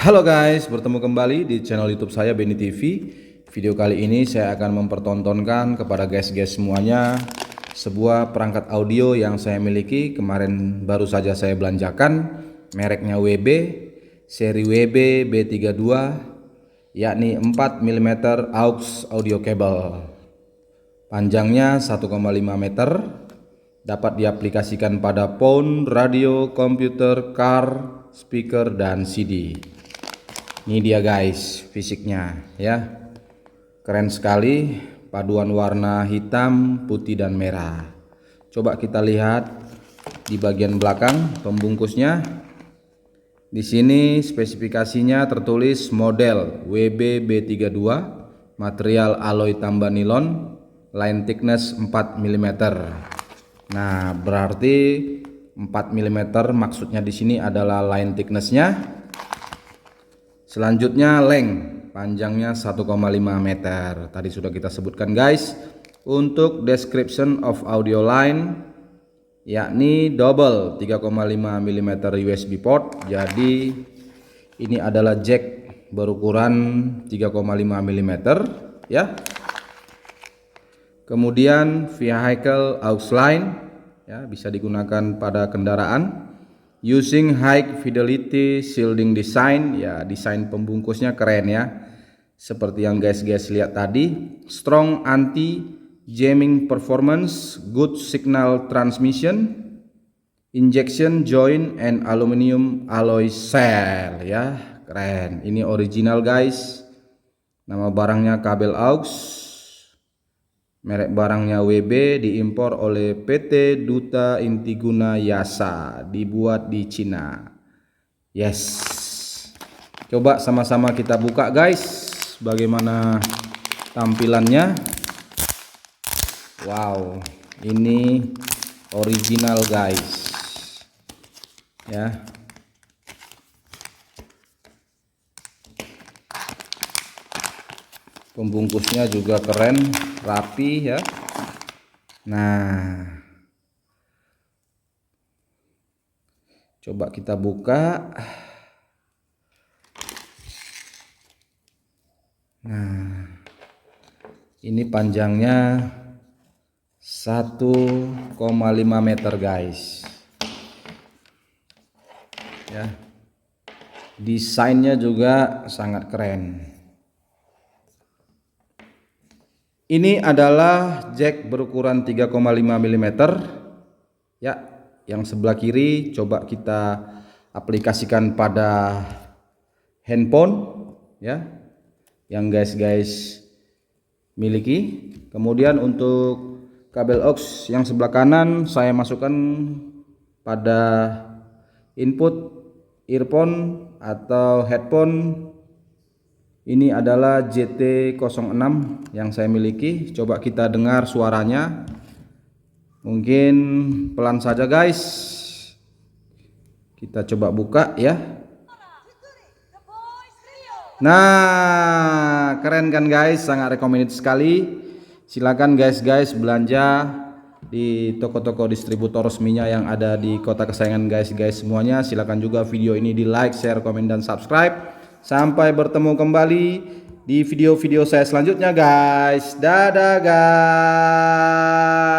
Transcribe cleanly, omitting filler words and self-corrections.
Halo guys, bertemu kembali di channel YouTube saya Benny TV. Video kali ini saya akan mempertontonkan kepada guys-guys semuanya sebuah perangkat audio yang saya miliki. Kemarin baru saja saya belanjakan, mereknya WB, seri WB B32, yakni 4 mm aux audio cable. Panjangnya 1,5 meter, dapat diaplikasikan pada phone, radio, komputer, car, speaker, dan CD. Ini dia guys fisiknya ya, keren sekali, paduan warna hitam, putih, dan merah. Coba kita lihat di bagian belakang pembungkusnya. Di sini spesifikasinya tertulis model WB B32, material alloy tambah nilon, line thickness 4 mm. Nah, berarti 4 mm maksudnya di sini adalah line thicknessnya. Selanjutnya length, panjangnya 1,5 meter. Tadi sudah kita sebutkan guys. Untuk description of audio line, yakni double 3,5 mm USB port. Jadi ini adalah jack berukuran 3,5 mm ya. Kemudian vehicle aux line ya, bisa digunakan pada kendaraan. Using high fidelity shielding design, ya desain pembungkusnya keren ya, seperti yang guys lihat tadi. Strong anti jamming performance, good signal transmission, injection joint and aluminium alloy cell ya, keren. Ini original guys. Nama barangnya kabel aux, merek barangnya WB, diimpor oleh PT Duta Intiguna Yasa, dibuat di Cina. Yes. Coba sama-sama kita buka guys, bagaimana tampilannya. Wow, ini original guys. Ya. Pembungkusnya juga keren, rapi ya. Nah, coba kita buka. Nah, ini panjangnya 1,5 meter guys ya. Desainnya juga sangat keren. Ini adalah jack berukuran 3,5 mm ya. Yang sebelah kiri coba kita aplikasikan pada handphone ya, yang guys miliki. Kemudian untuk kabel aux yang sebelah kanan saya masukkan pada input earphone atau headphone. Ini adalah JT06 yang saya miliki. Coba kita dengar suaranya. Mungkin pelan saja guys. Kita coba buka ya. Nah, keren kan guys, sangat recommended sekali. Silakan guys belanja di toko-toko distributor resminya yang ada di kota kesayangan guys semuanya. Silakan juga video ini di like, share, komen, dan subscribe. Sampai bertemu kembali di video-video saya selanjutnya guys. Dadah guys.